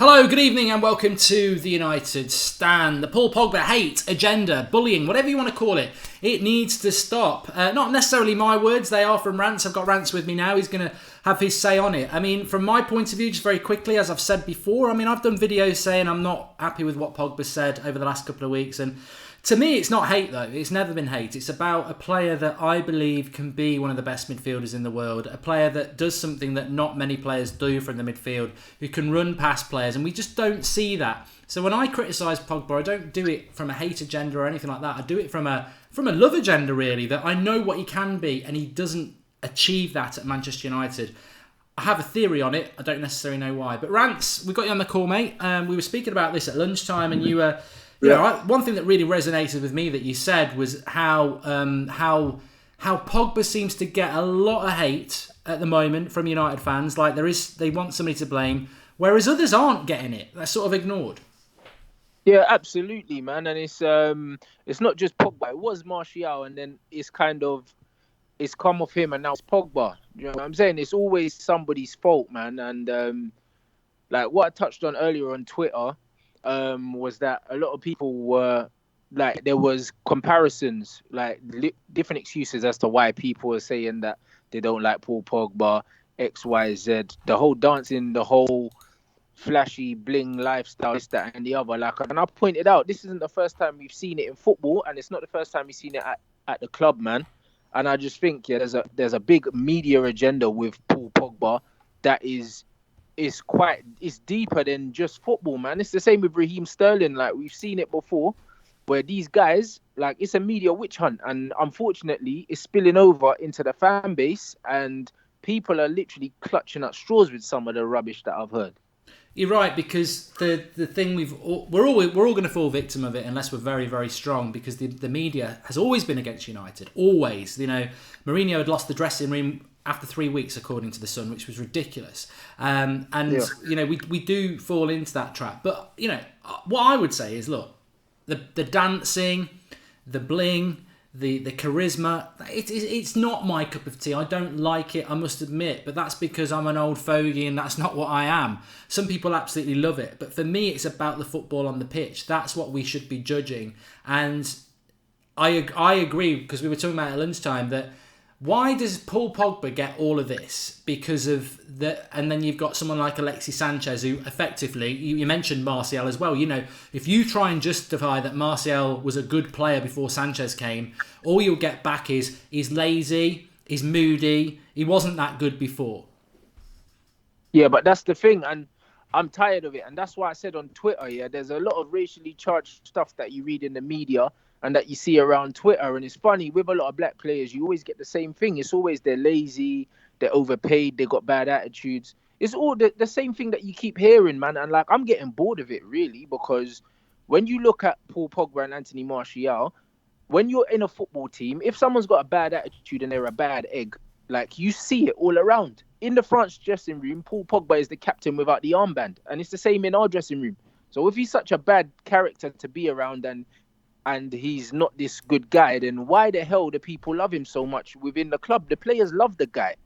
Hello, good evening and welcome to the United Stand. The Paul Pogba hate, agenda, bullying, whatever you want to call it, it needs to stop. Not necessarily my words, they are from Rance. I've got Rance with me now, he's going to have his say on it. I mean, from my point of view, just very quickly, as I've said before, I've done videos saying I'm not happy with what Pogba said over the last couple of weeks, and to me, it's not hate though. It's never been hate. It's about a player that I believe can be one of the best midfielders in the world. A player that does something that not many players do from the midfield, who can run past players, and we just don't see that. So when I criticise Pogba, I don't do it from a hate agenda or anything like that. I do it from a love agenda, really, that I know what he can be, and he doesn't achieve that at Manchester United. I have a theory on it. I don't necessarily know why. But Rance, we got you on the call, mate. We were speaking about this at lunchtime, and you were... one thing that really resonated with me that you said was how Pogba seems to get a lot of hate at the moment from United fans. Like they want somebody to blame, whereas others aren't getting it. They're sort of ignored. Yeah, absolutely, man. And it's not just Pogba. It was Martial, and then it's come off him, and now it's Pogba. You know what I'm saying? It's always somebody's fault, man. And like what I touched on earlier on Twitter. Was that a lot of people were like, there was comparisons, like different excuses as to why people were saying that they don't like Paul Pogba, X, Y, Z, the whole dancing, the whole flashy bling lifestyle, this, that, and the other. Like, and I pointed out, this isn't the first time we've seen it in football, and it's not the first time we've seen it at the club, man. And I just think, there's a big media agenda with Paul Pogba that is deeper than just football, man. It's the same with Raheem Sterling. Like, we've seen it before, where these guys, like, it's a media witch hunt, and unfortunately it's spilling over into the fan base, and people are literally clutching at straws with some of the rubbish that I've heard. You're right, because the thing we're all going to fall victim of it unless we're very, very strong, because the media has always been against United, always. You know, Mourinho had lost the dressing room after 3 weeks, according to The Sun, which was ridiculous. You know, we do fall into that trap. But, you know, what I would say is, look, the dancing, the bling, the charisma, it's not my cup of tea. I don't like it, I must admit, but that's because I'm an old fogey and that's not what I am. Some people absolutely love it, but for me, it's about the football on the pitch. That's what we should be judging. And I agree, because we were talking about at lunchtime, that why does Paul Pogba get all of this? Because of and then you've got someone like Alexis Sanchez, who effectively, you mentioned Martial as well. You know, if you try and justify that Martial was a good player before Sanchez came, all you'll get back is he's lazy, he's moody, he wasn't that good before. Yeah, but that's the thing, and I'm tired of it, and that's why I said on Twitter, there's a lot of racially charged stuff that you read in the media and that you see around Twitter. And it's funny, with a lot of black players, you always get the same thing. It's always they're lazy, they're overpaid, they got bad attitudes. It's all the same thing that you keep hearing, man. And like, I'm getting bored of it, really, because when you look at Paul Pogba and Anthony Martial, when you're in a football team, if someone's got a bad attitude and they're a bad egg, like, you see it all around. In the France dressing room, Paul Pogba is the captain without the armband. And it's the same in our dressing room. So if he's such a bad character to be around and he's not this good guy, then why the hell do people love him so much within the club? The players love the guy.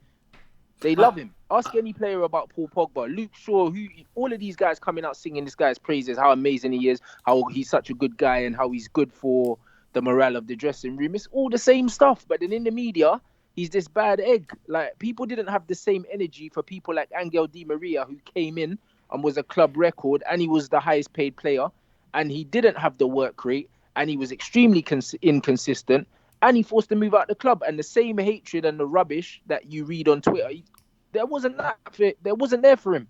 They love him. Ask any player about Paul Pogba, Luke Shaw, all of these guys coming out singing this guy's praises, how amazing he is, how he's such a good guy, and how he's good for the morale of the dressing room. It's all the same stuff. But then in the media, he's this bad egg. Like, people didn't have the same energy for people like Angel Di Maria, who came in and was a club record, and he was the highest paid player, and he didn't have the work rate, and he was extremely inconsistent, and he forced to move out the club. And the same hatred and the rubbish that you read on Twitter, there wasn't there for him.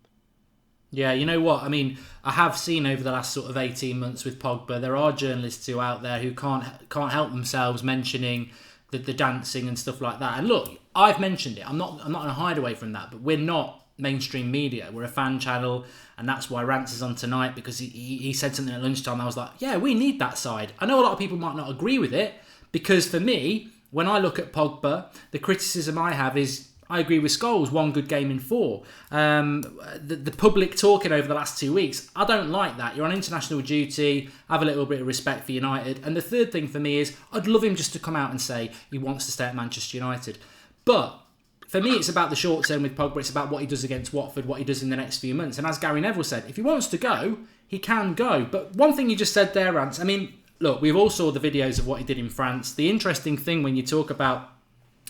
Yeah, you know what? I mean, I have seen over the last sort of 18 months with Pogba, there are journalists who are out there who can't help themselves mentioning the dancing and stuff like that. And look, I've mentioned it. I'm not going to hide away from that, but we're not mainstream media. We're a fan channel, and that's why Rance is on tonight, because he said something at lunchtime. I was like, yeah, we need that side. I know a lot of people might not agree with it, because for me, when I look at Pogba, the criticism I have is, I agree with Scholes, 1 good game in 4. The public talking over the last 2 weeks, I don't like that. You're on international duty, have a little bit of respect for United. And the third thing for me is, I'd love him just to come out and say he wants to stay at Manchester United. But for me, it's about the short term with Pogba. It's about what he does against Watford, what he does in the next few months. And as Gary Neville said, if he wants to go, he can go. But one thing you just said there, Ants, I mean, look, we've all saw the videos of what he did in France. The interesting thing when you talk about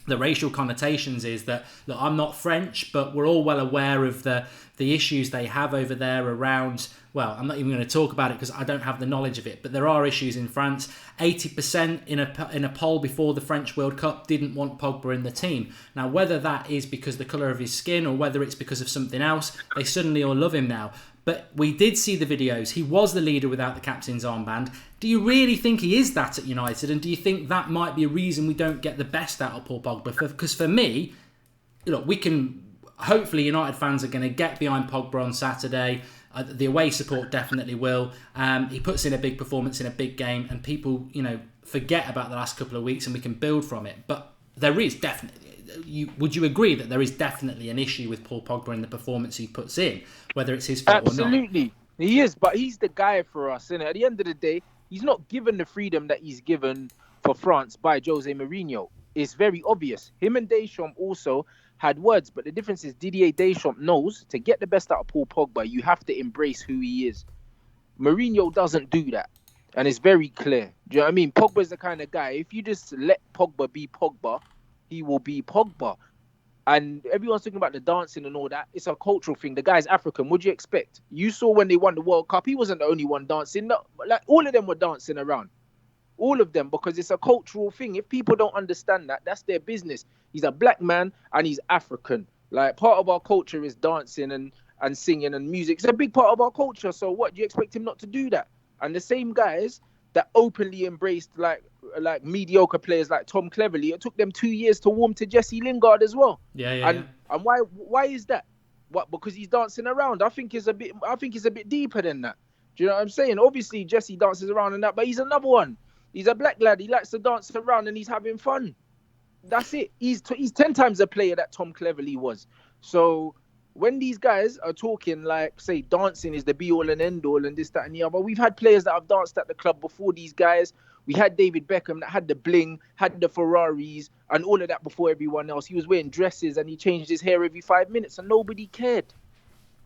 the racial connotations is that, look, I'm not French, but we're all well aware of the issues they have over there around, well, I'm not even going to talk about it because I don't have the knowledge of it, but there are issues in France. 80% in a poll before the French World Cup didn't want Pogba in the team. Now, whether that is because of the colour of his skin or whether it's because of something else, they suddenly all love him now. But we did see the videos. He was the leader without the captain's armband. Do you really think he is that at United? And do you think that might be a reason we don't get the best out of Paul Pogba? Because for me, look, we can... Hopefully United fans are going to get behind Pogba on Saturday. The away support definitely will. He puts in a big performance in a big game, and people, forget about the last couple of weeks, and we can build from it. But there is definitely... Would you agree that there is definitely an issue with Paul Pogba in the performance he puts in, whether it's his fault or not? Absolutely. He is, but he's the guy for us, innit? At the end of the day, he's not given the freedom that he's given for France by Jose Mourinho. It's very obvious. Him and Deschamps also had words, but the difference is Didier Deschamps knows to get the best out of Paul Pogba, you have to embrace who he is. Mourinho doesn't do that, and it's very clear. Do you know what I mean? Pogba's the kind of guy, if you just let Pogba be Pogba, he will be Pogba. And everyone's talking about the dancing and all that. It's a cultural thing. The guy's African. What do you expect? You saw when they won the World Cup, he wasn't the only one dancing. No, like all of them were dancing around. All of them, because it's a cultural thing. If people don't understand that, that's their business. He's a black man and he's African. Like, part of our culture is dancing and singing and music. It's a big part of our culture. So what, do you expect him not to do that? And the same guys that openly embraced like mediocre players like Tom Cleverley, it took them 2 years to warm to Jesse Lingard as well. And why is that? What, because he's dancing around? I think it's a bit deeper than that. Do you know what I'm saying? Obviously Jesse dances around and that, but he's another one. He's a black lad. He likes to dance around and he's having fun. That's it. He's 10 times the player that Tom Cleverley was. So when these guys are talking like, say, dancing is the be-all and end-all and this, that, and the other, we've had players that have danced at the club before these guys. We had David Beckham that had the bling, had the Ferraris, and all of that before everyone else. He was wearing dresses and he changed his hair every 5 minutes and nobody cared.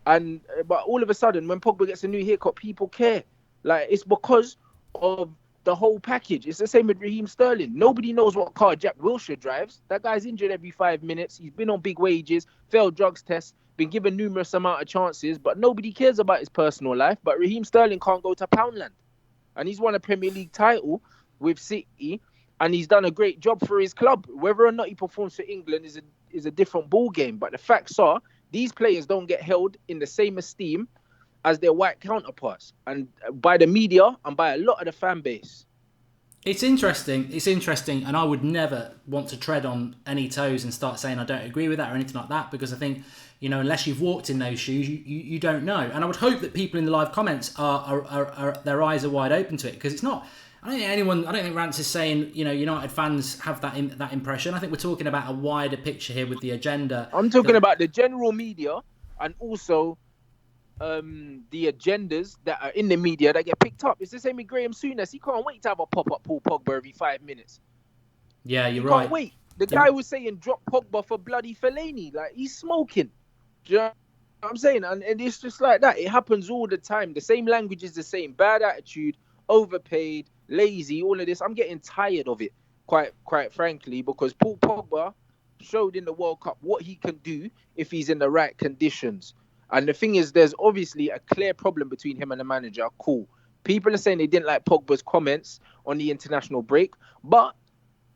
But all of a sudden, when Pogba gets a new haircut, people care. Like, it's because of the whole package. It's the same with Raheem Sterling. Nobody knows what car Jack Wilshere drives. That guy's injured every 5 minutes. He's been on big wages, failed drugs tests, been given numerous amount of chances, but nobody cares about his personal life. But Raheem Sterling can't go to Poundland. And he's won a Premier League title with City, and he's done a great job for his club. Whether or not he performs for England is a different ball game. But the facts are, these players don't get held in the same esteem as their white counterparts, and by the media and by a lot of the fan base. It's interesting, and I would never want to tread on any toes and start saying I don't agree with that or anything like that, because I think, unless you've walked in those shoes, you don't know. And I would hope that people in the live comments are their eyes are wide open to it, because it's not. I don't think Rance is saying United fans have that impression. I think we're talking about a wider picture here with the agenda. I'm talking about the general media and also the agendas that are in the media that get picked up. It's the same with Graham Souness. He can't wait to have a pop-up Paul Pogba every 5 minutes. Yeah, you're right. Can't wait. The guy was saying drop Pogba for bloody Fellaini. Like, he's smoking. Do you know what I'm saying? And it's just like that. It happens all the time. The same language is the same. Bad attitude, overpaid, lazy, all of this. I'm getting tired of it, quite frankly, because Paul Pogba showed in the World Cup what he can do if he's in the right conditions. And the thing is, there's obviously a clear problem between him and the manager. Cool. People are saying they didn't like Pogba's comments on the international break, but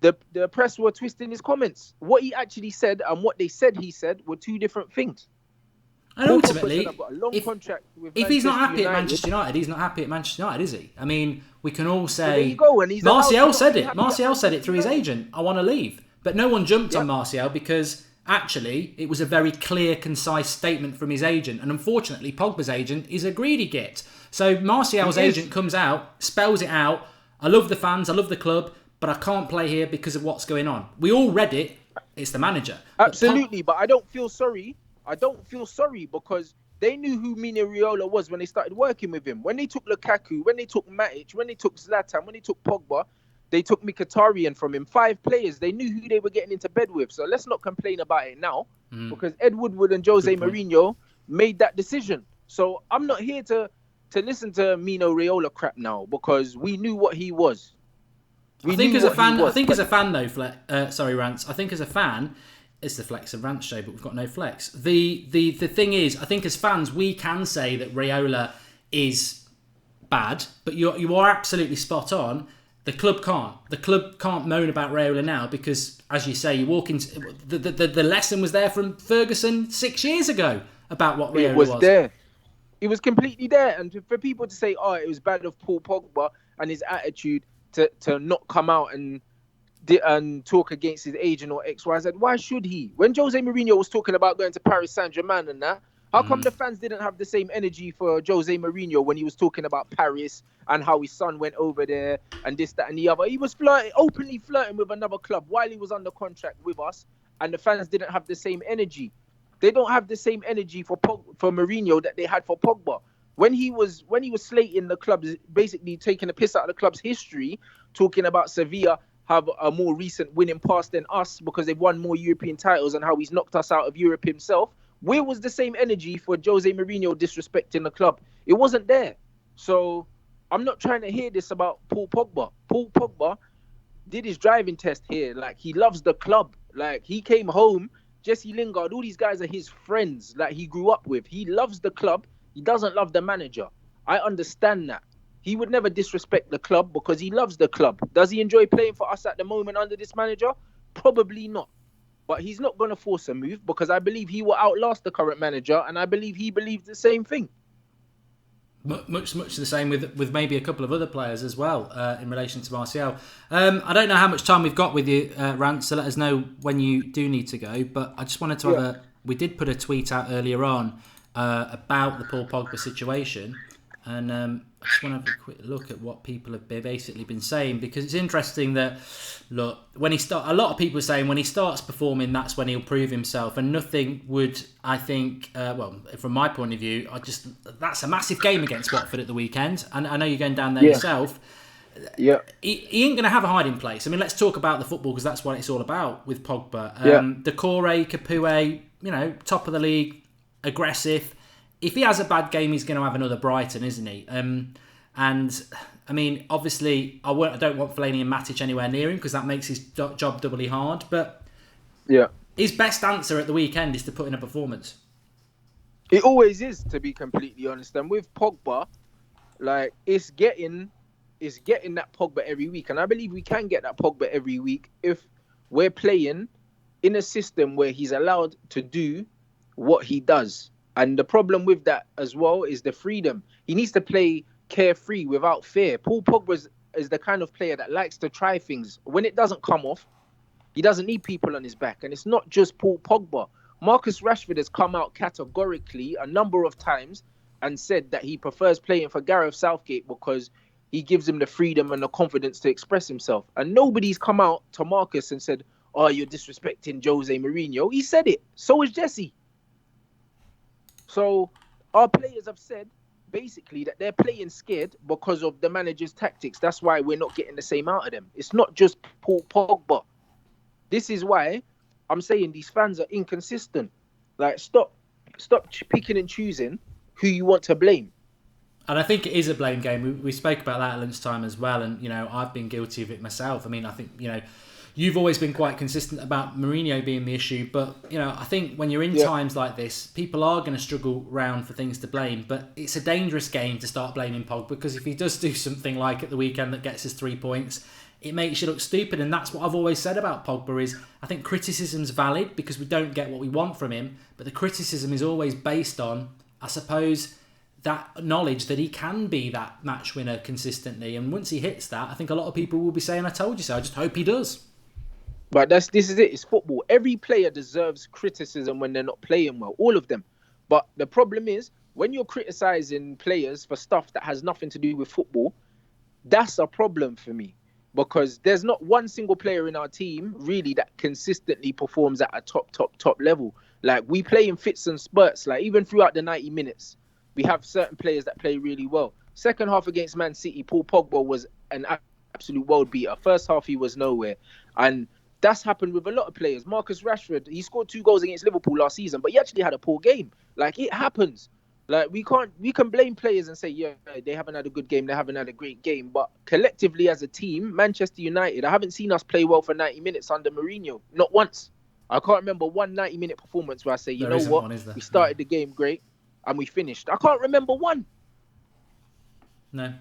the press were twisting his comments. What he actually said and what they said he said were two different things. And ultimately, if he's not happy at Manchester United, he's not happy at Manchester United, is he? I mean, we can all say... Well, there you go, and he's Martial said it. Martial said it through his agent. I want to leave. But no one jumped on Martial because... Actually, it was a very clear, concise statement from his agent. And unfortunately, Pogba's agent is a greedy git. So Martial's agent comes out, spells it out. I love the fans, I love the club, but I can't play here because of what's going on. We all read it. It's the manager. Absolutely, but I don't feel sorry. I don't feel sorry because they knew who Mino Raiola was when they started working with him. When they took Lukaku, when they took Matic, when they took Zlatan, when they took Pogba, They took Mkhitaryan from him. 5 players. They knew who they were getting into bed with. So let's not complain about it now, because Ed Woodward and Jose Mourinho made that decision. So I'm not here to listen to Mino Raiola crap now, because we knew what he was. I think as a fan, though, sorry, Rants. I think as a fan, it's the Flex and Rants show, but we've got no flex. The thing is, I think as fans, we can say that Raiola is bad, but you are absolutely spot on. The club can't. The club can't moan about Raiola now because, as you say, you walk into the lesson was there from Ferguson 6 years ago about what Raiola was. It was there. It was completely there. And for people to say, oh, it was bad of Paul Pogba and his attitude to not come out and talk against his agent or XYZ, why should he? When Jose Mourinho was talking about going to Paris Saint-Germain and that, how come the fans didn't have the same energy for Jose Mourinho when he was talking about Paris and how his son went over there and this, that, and the other? He was openly flirting with another club while he was under contract with us, and the fans didn't have the same energy. They don't have the same energy for Mourinho that they had for Pogba. When he was slating the clubs, basically taking a piss out of the club's history, talking about Sevilla have a more recent winning past than us because they've won more European titles and how he's knocked us out of Europe himself. Where was the same energy for Jose Mourinho disrespecting the club? It wasn't there. So I'm not trying to hear this about Paul Pogba. Paul Pogba did his driving test here. Like, he loves the club. Like, he came home, Jesse Lingard, all these guys are his friends, like he grew up with. He loves the club. He doesn't love the manager. I understand that. He would never disrespect the club because he loves the club. Does he enjoy playing for us at the moment under this manager? Probably not. But he's not going to force a move because I believe he will outlast the current manager, and I believe he believes the same thing. Much the same with maybe a couple of other players as well in relation to Martial. I don't know how much time we've got with you, Rant, so let us know when you do need to go. But I just wanted to we did put a tweet out earlier on about the Paul Pogba situation, and I just want to have a quick look at what people have basically been saying, because it's interesting that, look, when a lot of people are saying when he starts performing, that's when he'll prove himself, and nothing would, I think, well, from my point of view, that's a massive game against Watford at the weekend, and I know you're going down there yourself. Yeah, he ain't going to have a hiding place. I mean, let's talk about the football because that's what it's all about with Pogba. Decore, Capoue, top of the league, aggressive. If he has a bad game, he's going to have another Brighton, isn't he? And I mean, obviously, I don't want Fellaini and Matic anywhere near him because that makes his job doubly hard. But his best answer at the weekend is to put in a performance. It always is, to be completely honest. And with Pogba, like, it's getting that Pogba every week, and I believe we can get that Pogba every week if we're playing in a system where he's allowed to do what he does. And the problem with that as well is the freedom. He needs to play carefree without fear. Paul Pogba is the kind of player that likes to try things. When it doesn't come off, he doesn't need people on his back. And it's not just Paul Pogba. Marcus Rashford has come out categorically a number of times and said that he prefers playing for Gareth Southgate because he gives him the freedom and the confidence to express himself. And nobody's come out to Marcus and said, oh, you're disrespecting Jose Mourinho. He said it. So is Jesse. So our players have said basically that they're playing scared because of the manager's tactics. That's why we're not getting the same out of them. It's not just Paul Pogba. This is why I'm saying these fans are inconsistent. Like, stop picking and choosing who you want to blame. And I think it is a blame game. We spoke about that at lunchtime as well. And, I've been guilty of it myself. I mean, I think, you've always been quite consistent about Mourinho being the issue. But, I think when you're in times like this, people are going to struggle around for things to blame. But it's a dangerous game to start blaming Pogba, because if he does do something like at the weekend that gets us 3 points, it makes you look stupid. And that's what I've always said about Pogba is I think criticism's valid because we don't get what we want from him. But the criticism is always based on, I suppose, that knowledge that he can be that match winner consistently. And once he hits that, I think a lot of people will be saying, I told you so. I just hope he does. But this is it. It's football. Every player deserves criticism when they're not playing well. All of them. But the problem is, when you're criticising players for stuff that has nothing to do with football, that's a problem for me. Because there's not one single player in our team, really, that consistently performs at a top level. Like, we play in fits and spurts. Like, even throughout the 90 minutes, we have certain players that play really well. Second half against Man City, Paul Pogba was an absolute world beater. First half, he was nowhere. And that's happened with a lot of players. Marcus Rashford, he scored 2 goals against Liverpool last season, but he actually had a poor game. Like, it happens. Like, we can blame players and say, yeah, they haven't had a good game, they haven't had a great game. But collectively as a team, Manchester United, I haven't seen us play well for 90 minutes under Mourinho. Not once. I can't remember one 90-minute performance where I say, you know what, we started the game great and we finished. I can't remember one. No,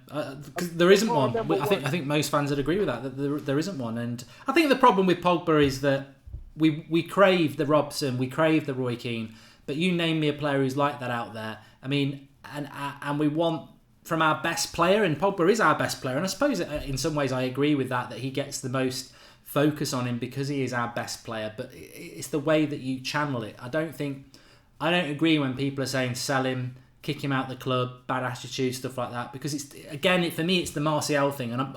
because there isn't one. I think most fans would agree with that there isn't one. And I think the problem with Pogba is that we crave the Robson, we crave the Roy Keane, but you name me a player who's like that out there. I mean, and we want from our best player, and Pogba is our best player. And I suppose in some ways I agree with that he gets the most focus on him because he is our best player. But it's the way that you channel it. I don't agree when people are saying sell him, kick him out the club, bad attitude, stuff like that. Because for me, it's the Martial thing. And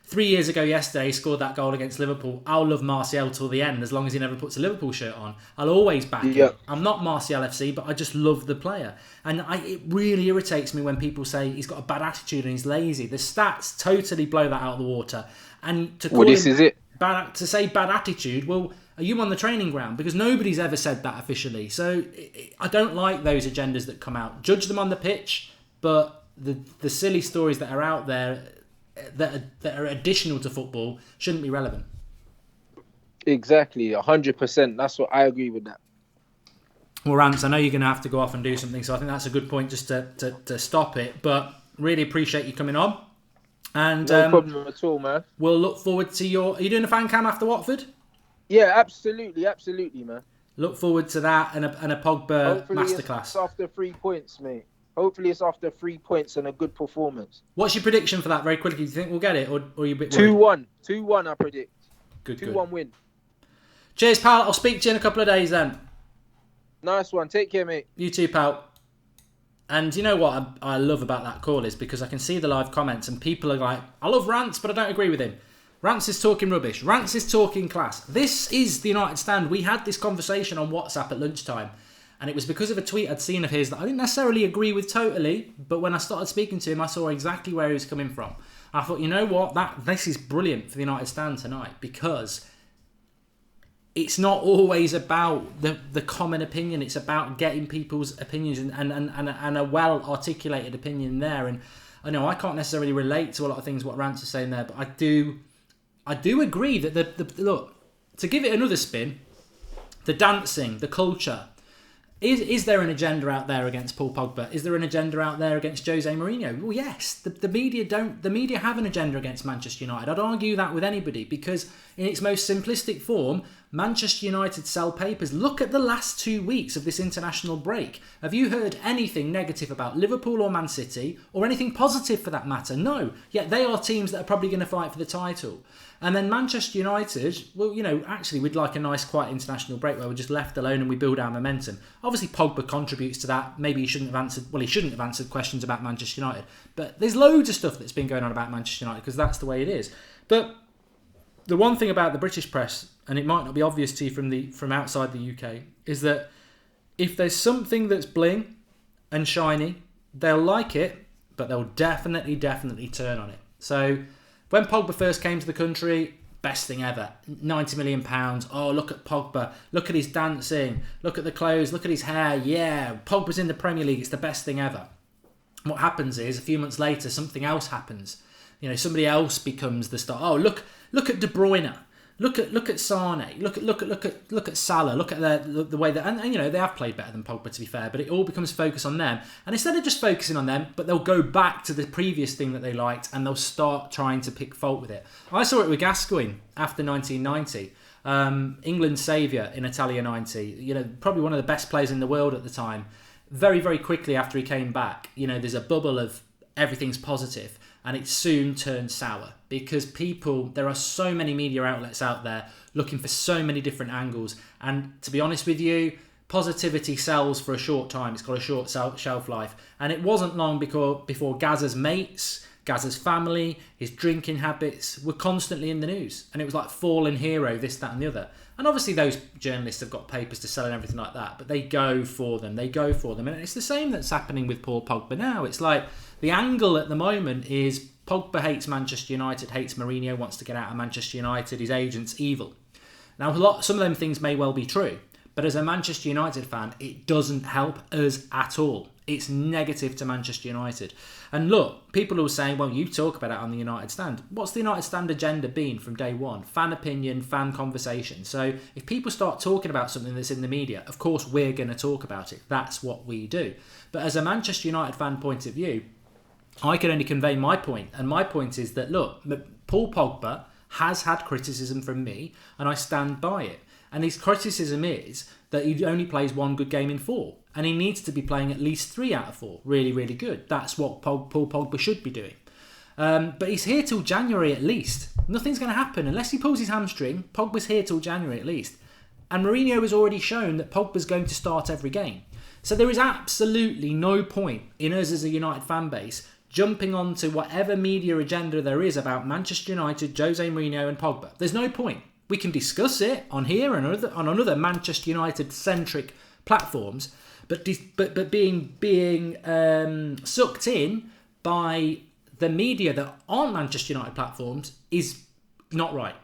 3 years ago yesterday, he scored that goal against Liverpool. I'll love Martial till the end, as long as he never puts a Liverpool shirt on. I'll always back him. I'm not Martial FC, but I just love the player. And it really irritates me when people say he's got a bad attitude and he's lazy. The stats totally blow that out of the water. And to call this is it. To say bad attitude, well, are you on the training ground? Because nobody's ever said that officially. So I don't like those agendas that come out. Judge them on the pitch, but the silly stories that are out there that are additional to football shouldn't be relevant. Exactly, 100%. That's what I agree with that. Well, Rance, I know you're going to have to go off and do something, so I think that's a good point just to stop it. But really appreciate you coming on. And no problem at all, man. We'll look forward to are you doing a fan cam after Watford? Yeah, absolutely, man. Look forward to that and a Pogba masterclass. It's after 3 points, mate. Hopefully it's after 3 points and a good performance. What's your prediction for that very quickly? Do you think we'll get it or are you a bit worried? 2-1. 2-1 I predict. Good. 2-1 win. Cheers, pal. I'll speak to you in a couple of days then. Nice one. Take care, mate. You too, pal. And you know what I love about that call is because I can see the live comments and people are like, I love Rance, but I don't agree with him. Rance is talking rubbish. Rance is talking class. This is the United Stand. We had this conversation on WhatsApp at lunchtime. And it was because of a tweet I'd seen of his that I didn't necessarily agree with totally. But when I started speaking to him, I saw exactly where he was coming from. I thought, you know what? This is brilliant for the United Stand tonight. Because it's not always about the common opinion. It's about getting people's opinions and a well-articulated opinion there. And I know I can't necessarily relate to a lot of things what Rance is saying there. But I do agree that look, to give it another spin, the dancing, the culture. Is there an agenda out there against Paul Pogba? Is there an agenda out there against Jose Mourinho? Well, yes. The media don't. The media have an agenda against Manchester United. I'd argue that with anybody because, in its most simplistic form, Manchester United sell papers. Look at the last 2 weeks of this international break. Have you heard anything negative about Liverpool or Man City, or anything positive for that matter? No. Yet they are teams that are probably going to fight for the title. And then Manchester United, well, actually we'd like a nice quiet international break where we're just left alone and we build our momentum. Obviously Pogba contributes to that. Maybe he shouldn't have answered questions about Manchester United. But there's loads of stuff that's been going on about Manchester United because that's the way it is. But the one thing about the British press, and it might not be obvious to you from outside the UK, is that if there's something that's bling and shiny, they'll like it, but they'll definitely turn on it. So when Pogba first came to the country, best thing ever. £90 million. Oh, look at Pogba. Look at his dancing. Look at the clothes. Look at his hair. Yeah, Pogba's in the Premier League. It's the best thing ever. What happens is, a few months later, something else happens. Somebody else becomes the star. Oh, look at De Bruyne. Look at Sane. Look at Salah. Look at the way that and they have played better than Pogba, to be fair, but it all becomes focused on them. And instead of just focusing on them, but they'll go back to the previous thing that they liked and they'll start trying to pick fault with it. I saw it with Gascoigne after 1990. England's saviour in Italia 90. Probably one of the best players in the world at the time. Very, very quickly after he came back, there's a bubble of everything's positive. And it soon turned sour because there are so many media outlets out there looking for so many different angles. And to be honest with you, positivity sells for a short time. It's got a short shelf life. And it wasn't long before Gazza's mates, Gazza's family, his drinking habits were constantly in the news. And it was like fallen hero, this, that and the other. And obviously those journalists have got papers to sell and everything like that. But they go for them. And it's the same that's happening with Paul Pogba now. It's like the angle at the moment is Pogba hates Manchester United, hates Mourinho, wants to get out of Manchester United, his agent's evil. Now, some of them things may well be true, but as a Manchester United fan, it doesn't help us at all. It's negative to Manchester United. And look, people are saying, well, you talk about it on the United Stand. What's the United Stand agenda been from day one? Fan opinion, fan conversation. So if people start talking about something that's in the media, of course we're going to talk about it. That's what we do. But as a Manchester United fan point of view, I can only convey my point. And my point is that, look, Paul Pogba has had criticism from me, and I stand by it. And his criticism is that he only plays one good game in 4. And he needs to be playing at least 3 out of 4. Really, really good. That's what Paul Pogba should be doing. But he's here till January at least. Nothing's going to happen. Unless he pulls his hamstring, Pogba's here till January at least. And Mourinho has already shown that Pogba's going to start every game. So there is absolutely no point in us as a United fan base jumping onto whatever media agenda there is about Manchester United, Jose Mourinho and Pogba. There's no point. We can discuss it on here and on other Manchester United-centric platforms, but being sucked in by the media that aren't Manchester United platforms is not right.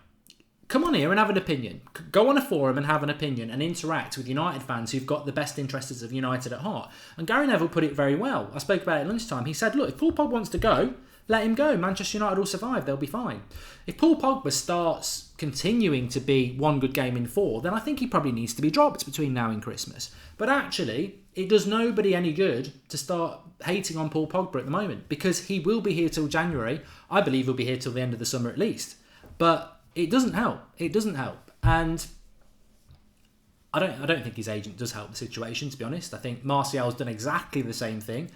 Come on here and have an opinion. Go on a forum and have an opinion and interact with United fans who've got the best interests of United at heart. And Gary Neville put it very well. I spoke about it at lunchtime. He said, look, if Paul Pogba wants to go, let him go. Manchester United will survive. They'll be fine. If Paul Pogba starts continuing to be one good game in 4, then I think he probably needs to be dropped between now and Christmas. But actually, it does nobody any good to start hating on Paul Pogba at the moment, because he will be here till January. I believe he'll be here till the end of the summer at least. But it doesn't help. It doesn't help. And I don't think his agent does help the situation, to be honest. I think Martial's done exactly the same thing.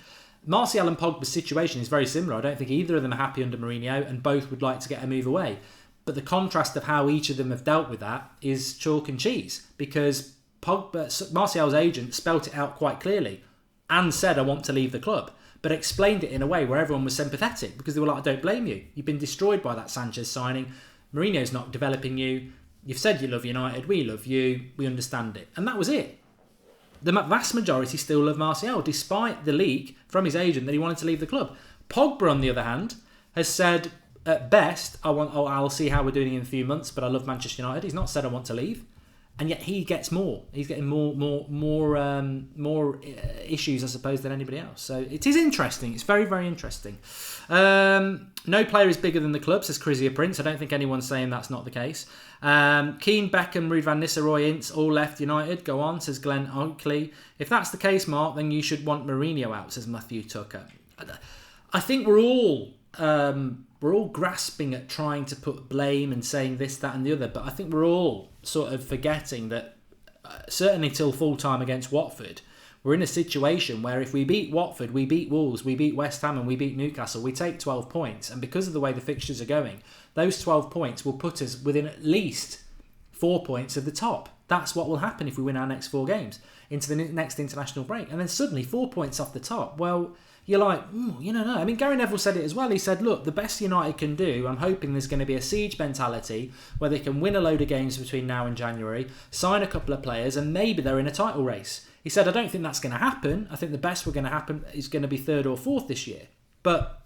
Martial and Pogba's situation is very similar. I don't think either of them are happy under Mourinho, and both would like to get a move away. But the contrast of how each of them have dealt with that is chalk and cheese, because Martial's agent spelt it out quite clearly and said, I want to leave the club, but explained it in a way where everyone was sympathetic, because they were like, I don't blame you. You've been destroyed by that Sanchez signing. Mourinho's not developing you. You've said you love United. We love you. We understand it. And that was it. The vast majority still love Martial, despite the leak from his agent that he wanted to leave the club. Pogba, on the other hand, has said, at best, I'll see how we're doing in a few months, but I love Manchester United. He's not said I want to leave. And yet he gets more. He's getting more issues, I suppose, than anybody else. So it is interesting. It's very, very interesting. No player is bigger than the club, says Chrisia Prince. I don't think anyone's saying that's not the case. Keane, Beckham, Ruud van Nistelrooy, Ince all left United. Go on, says Glenn Oakley. If that's the case, Mark, then you should want Mourinho out, says Matthew Tucker. I think we're all grasping at trying to put blame and saying this, that and the other, but I think we're all sort of forgetting that certainly till full time against Watford, we're in a situation where if we beat Watford, we beat Wolves, we beat West Ham and we beat Newcastle, we take 12 points. And because of the way the fixtures are going, those 12 points will put us within at least 4 points of the top. That's what will happen if we win our next 4 games into the next international break. And then suddenly 4 points off the top. Well, you're like, you don't know. I mean, Gary Neville said it as well. He said, look, the best United can do, I'm hoping there's going to be a siege mentality where they can win a load of games between now and January, sign a couple of players, and maybe they're in a title race. He said, I don't think that's going to happen. I think the best we're going to happen is going to be 3rd or 4th this year. But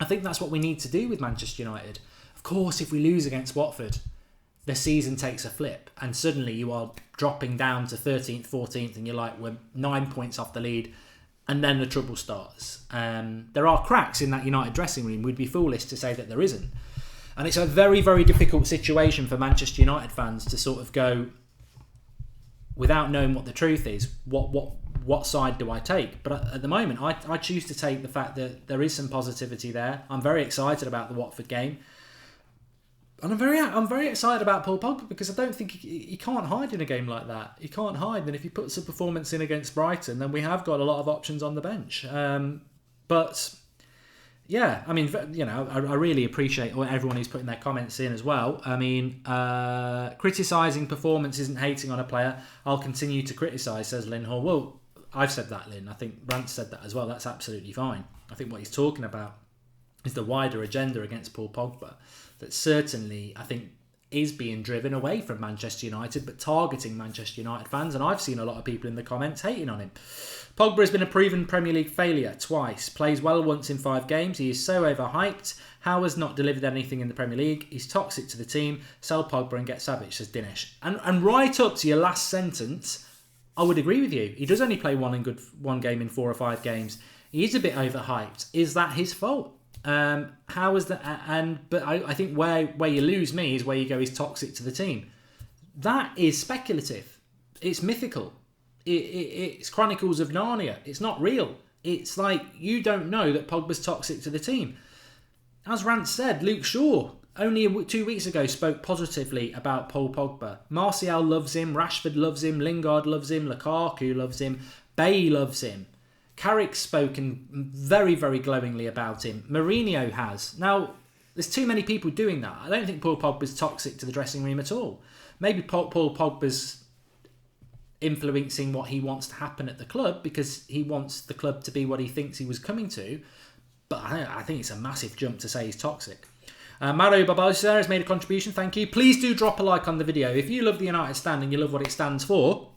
I think that's what we need to do with Manchester United. Of course, if we lose against Watford, the season takes a flip and suddenly you are dropping down to 13th, 14th and you're like, we're 9 points off the lead. And then the trouble starts. There are cracks in that United dressing room. We'd be foolish to say that there isn't. And it's a very, very difficult situation for Manchester United fans to sort of go, without knowing what the truth is, what side do I take? But at the moment, I choose to take the fact that there is some positivity there. I'm very excited about the Watford game. And I'm very excited about Paul Pogba because I don't think he can't hide in a game like that. He can't hide. And if he puts a performance in against Brighton, then we have got a lot of options on the bench. But yeah, I mean, you know, I really appreciate everyone who's putting their comments in as well. I mean, criticising performance isn't hating on a player. I'll continue to criticise, says Lynn Hall. Well, I've said that, Lynn. I think Brant said that as well. That's absolutely fine. I think what he's talking about is the wider agenda against Paul Pogba. That certainly, I think, is being driven away from Manchester United, but targeting Manchester United fans. And I've seen a lot of people in the comments hating on him. Pogba has been a proven Premier League failure twice. Plays well once in 5 games. He is so overhyped. How has not delivered anything in the Premier League? He's toxic to the team. Sell Pogba and get Savage, says Dinesh. And right up to your last sentence, I would agree with you. He does only play one game in 4 or 5 games. He is a bit overhyped. Is that his fault? How is that? But I think where you lose me is where you go, he's toxic to the team. That is speculative. It's mythical. It's Chronicles of Narnia. It's not real. It's like you don't know that Pogba's toxic to the team. As Rance said, Luke Shaw only 2 weeks ago spoke positively about Paul Pogba. Martial loves him. Rashford loves him. Lingard loves him. Lukaku loves him. Bay loves him. Carrick's spoken very, very glowingly about him. Mourinho has. Now, there's too many people doing that. I don't think Paul Pogba's toxic to the dressing room at all. Maybe Paul Pogba's influencing what he wants to happen at the club because he wants the club to be what he thinks he was coming to. But I think it's a massive jump to say he's toxic. Mario Barbosa has made a contribution. Thank you. Please do drop a like on the video. If you love the United stand and you love what it stands for,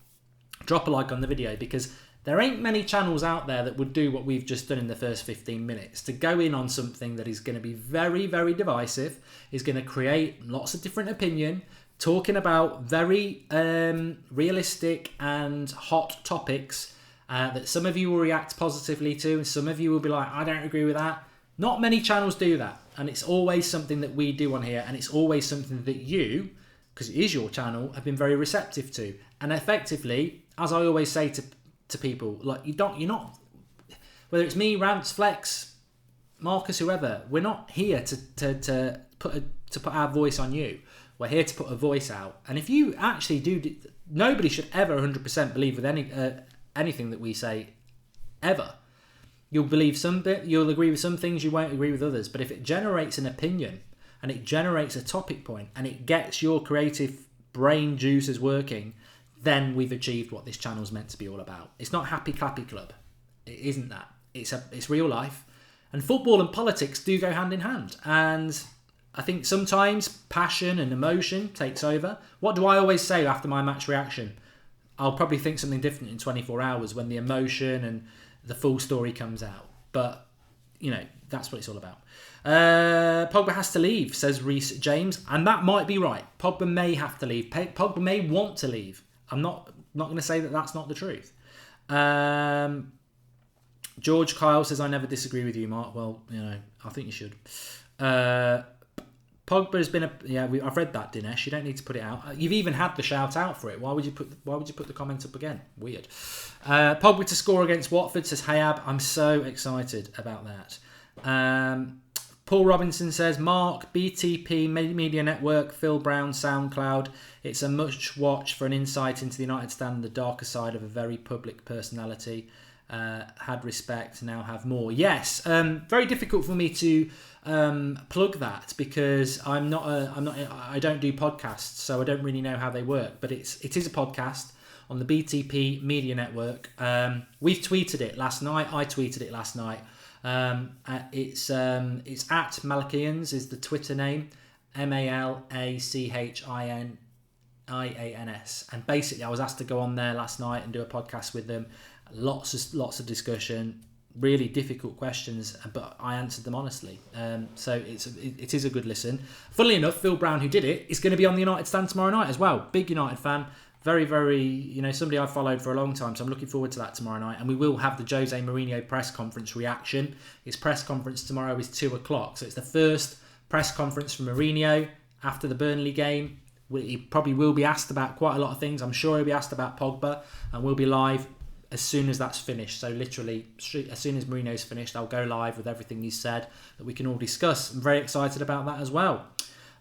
drop a like on the video because there ain't many channels out there that would do what we've just done in the first 15 minutes. To go in on something that is going to be very, very divisive, is going to create lots of different opinion, talking about very realistic and hot topics that some of you will react positively to and some of you will be like, I don't agree with that. Not many channels do that. And it's always something that we do on here. And it's always something that you, because it is your channel, have been very receptive to. And effectively, as I always say to people, like you're not, whether it's me, Rance, Flex, Marcus, whoever, we're not here to put our voice on you. We're here to put a voice out. And if you actually do, nobody should ever 100% believe with anything that we say ever. You'll believe some bit, you'll agree with some things, you won't agree with others. But if it generates an opinion and it generates a topic point and it gets your creative brain juices working, then we've achieved what this channel's meant to be all about. It's not Happy Clappy Club. It isn't that. It's real life. And football and politics do go hand in hand. And I think sometimes passion and emotion takes over. What do I always say after my match reaction? I'll probably think something different in 24 hours when the emotion and the full story comes out. But, that's what it's all about. Pogba has to leave, says Reece James. And that might be right. Pogba may have to leave. Pogba may want to leave. I'm not going to say that that's not the truth. George Kyle says, I never disagree with you, Mark. Well, I think you should. Pogba has been I've read that, Dinesh. You don't need to put it out. You've even had the shout out for it. Why would you put the comment up again? Weird. Pogba to score against Watford, says Hayab. I'm so excited about that. Paul Robinson says, Mark, BTP, Media Network, Phil Brown, SoundCloud. It's a much watch for an insight into the United stand and the darker side of a very public personality. Had respect, now have more. Yes, very difficult for me to plug that because I don't do podcasts, so I don't really know how they work. But it is a podcast on the BTP Media Network. We've tweeted it last night. I tweeted it last night. It's at Malachians is the Twitter name, MALACHIANS, and basically I was asked to go on there last night and do a podcast with them. Lots of discussion, really difficult questions, but I answered them honestly. So it is a good listen. Funnily enough, Phil Brown, who did it, is going to be on the United stand tomorrow night as well. Big United fan. Very, very, somebody I've followed for a long time, so I'm looking forward to that tomorrow night. And we will have the Jose Mourinho press conference reaction. His press conference tomorrow is 2:00, so it's the first press conference from Mourinho after the Burnley game. He probably will be asked about quite a lot of things. I'm sure he'll be asked about Pogba, and we'll be live as soon as that's finished. So literally, as soon as Mourinho's finished, I'll go live with everything he's said that we can all discuss. I'm very excited about that as well.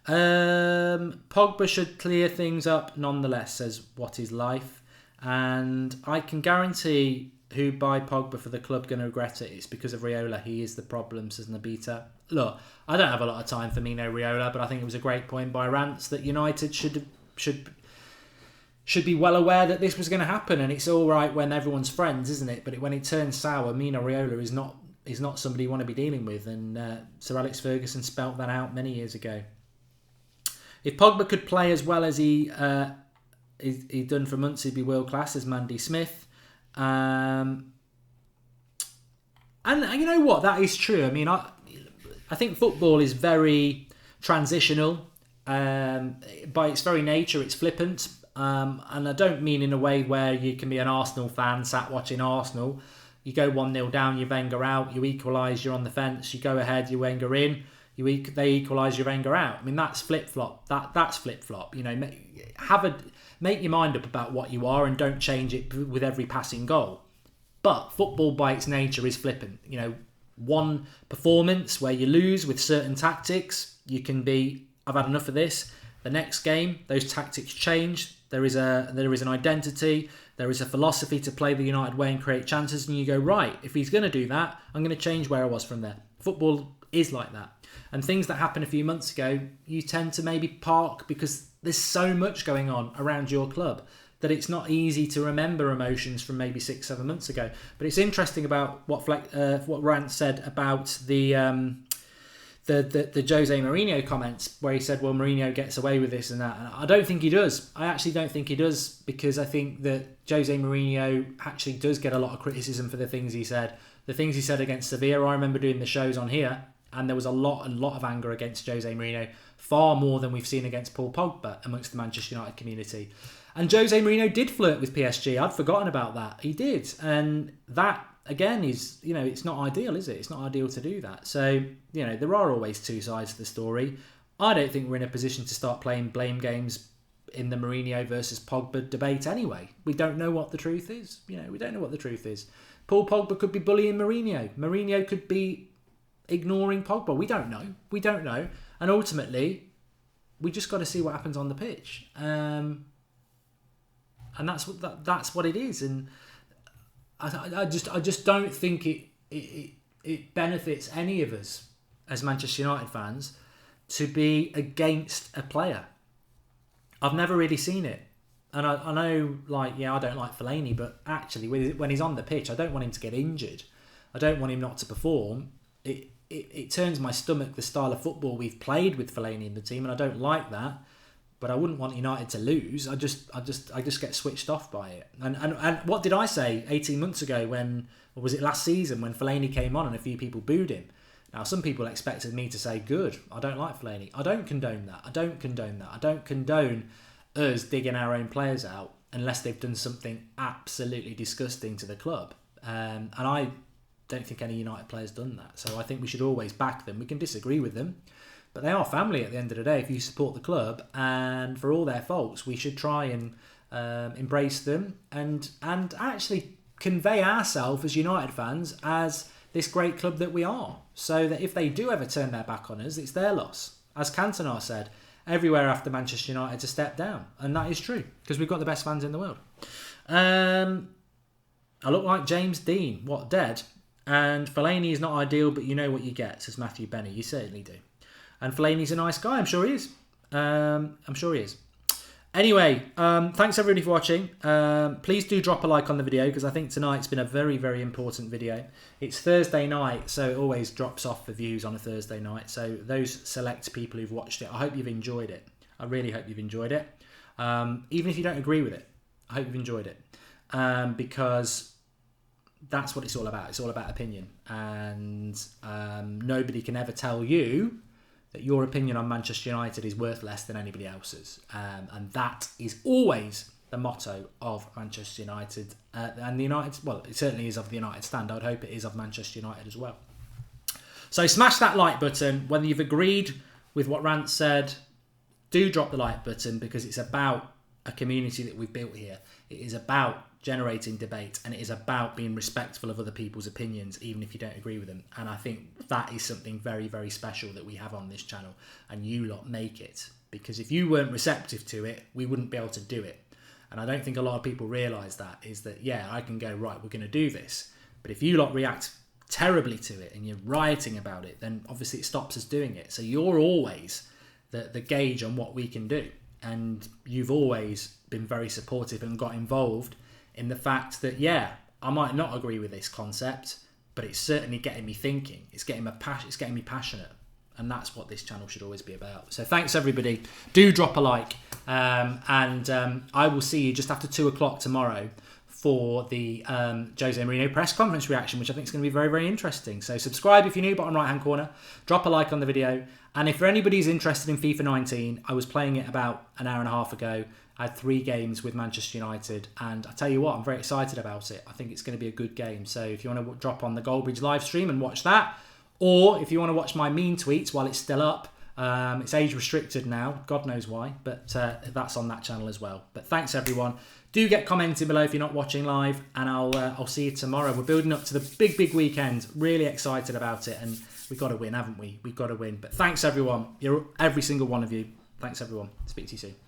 Pogba should clear things up nonetheless, says What Is Life. And I can guarantee who buy Pogba for the club going to regret it. It's because of Raiola. He is the problem, says Nabita. Look, I don't have a lot of time for Mino Raiola, but I think it was a great point by Rance that United should be well aware that this was going to happen. And it's all right when everyone's friends, isn't it? But when it turns sour, Mino Raiola is not somebody you want to be dealing with. And Sir Alex Ferguson spelt that out many years ago. If Pogba could play as well as he done for months, he'd be world class as Mandy Smith. And you know what? That is true. I mean, I think football is very transitional. By its very nature, it's flippant. And I don't mean in a way where you can be an Arsenal fan sat watching Arsenal. You go 1-0 down, you Wenger out, you equalise, you're on the fence, you go ahead, you Wenger in, they equalise, you Wenger out. I mean, that's flip-flop. That's flip-flop. You know, make your mind up about what you are and don't change it with every passing goal. But football by its nature is flippant. You know, one performance where you lose with certain tactics, you can be, I've had enough of this. The next game, those tactics change. There is an identity. There is a philosophy to play the United way and create chances. And you go, right, if he's going to do that, I'm going to change where I was from there. Football is like that. And things that happened a few months ago, you tend to maybe park because there's so much going on around your club that it's not easy to remember emotions from maybe 6-7 months ago. But it's interesting about what Rant said about the Jose Mourinho comments, where he said, well, Mourinho gets away with this and that. And I don't think he does. I actually don't think he does, because I think that Jose Mourinho actually does get a lot of criticism for the things he said. The things he said against Sevilla, I remember doing the shows on here, and there was a lot of anger against Jose Mourinho, far more than we've seen against Paul Pogba amongst the Manchester United community. And Jose Mourinho did flirt with PSG. I'd forgotten about that. He did. And that, again, is, you know, it's not ideal, is it? It's not ideal to do that. So, you know, there are always two sides to the story. I don't think we're in a position to start playing blame games in the Mourinho versus Pogba debate anyway. We don't know what the truth is. You know, we don't know what the truth is. Paul Pogba could be bullying Mourinho. Mourinho could be ignoring Pogba. We don't know. We don't know. And ultimately, we just got to see what happens on the pitch. And that's what it is. And I just don't think it benefits any of us as Manchester United fans to be against a player. I've never really seen it. And I know, like, yeah, I don't like Fellaini, but actually when he's on the pitch, I don't want him to get injured. I don't want him not to perform. It turns my stomach, the style of football we've played with Fellaini in the team, and I don't like that. But I wouldn't want United to lose. I just get switched off by it. And what did I say 18 months ago or was it last season when Fellaini came on and a few people booed him? Now, some people expected me to say, good, I don't like Fellaini. I don't condone that. I don't condone us digging our own players out unless they've done something absolutely disgusting to the club. And I don't think any United player's done that. So I think we should always back them. We can disagree with them, but they are family at the end of the day if you support the club, and for all their faults, we should try and embrace them and actually convey ourselves as United fans as this great club that we are, so that if they do ever turn their back on us, it's their loss. As Cantona said, everywhere after Manchester United's a step down, and that is true, because we've got the best fans in the world. I look like James Dean, what, dead? And Fellaini is not ideal, but you know what you get, says Matthew Benny. You certainly do. And Fellaini's a nice guy, I'm sure he is. Anyway, thanks everybody for watching. Please do drop a like on the video, because I think tonight's been a very, very important video. It's Thursday night, so it always drops off the views on a Thursday night. So those select people who've watched it, I hope you've enjoyed it. I really hope you've enjoyed it. Even if you don't agree with it, I hope you've enjoyed it. Because that's what it's all about. It's all about opinion. And nobody can ever tell you that your opinion on Manchester United is worth less than anybody else's. And that is always the motto of Manchester United. And the United, well, it certainly is of the United stand. I would hope it is of Manchester United as well. So smash that like button. Whether you've agreed with what Rant said, do drop the like button, because it's about a community that we've built here. It is about generating debate, and it is about being respectful of other people's opinions, even if you don't agree with them. And I think that is something very, very special that we have on this channel, and you lot make it, because if you weren't receptive to it, we wouldn't be able to do it. And I don't think a lot of people realise that, is that, yeah, I can go, right, we're going to do this, but if you lot react terribly to it and you're rioting about it, then obviously it stops us doing it. So you're always the gauge on what we can do, and you've always been very supportive and got involved in the fact that, yeah, I might not agree with this concept, but it's certainly getting me thinking. It's getting me passionate. and that's what this channel should always be about. So thanks everybody. Do drop a like, and I will see you just after 2:00 tomorrow for the Jose Mourinho press conference reaction, which I think is going to be very, very interesting. So subscribe if you're new, bottom right hand corner. Drop a like on the video. And if anybody's interested in FIFA 19, I was playing it about an hour and a half ago. I had 3 games with Manchester United, and I tell you what, I'm very excited about it. I think it's going to be a good game. So if you want to drop on the Goldbridge live stream and watch that, or if you want to watch my mean tweets while it's still up, it's age restricted now, God knows why, but that's on that channel as well. But thanks everyone. Do get commenting below if you're not watching live, and I'll see you tomorrow. We're building up to the big weekend. Really excited about it, and we've got to win, haven't we? We've got to win. But thanks everyone. You're every single one of you. Thanks everyone. Speak to you soon.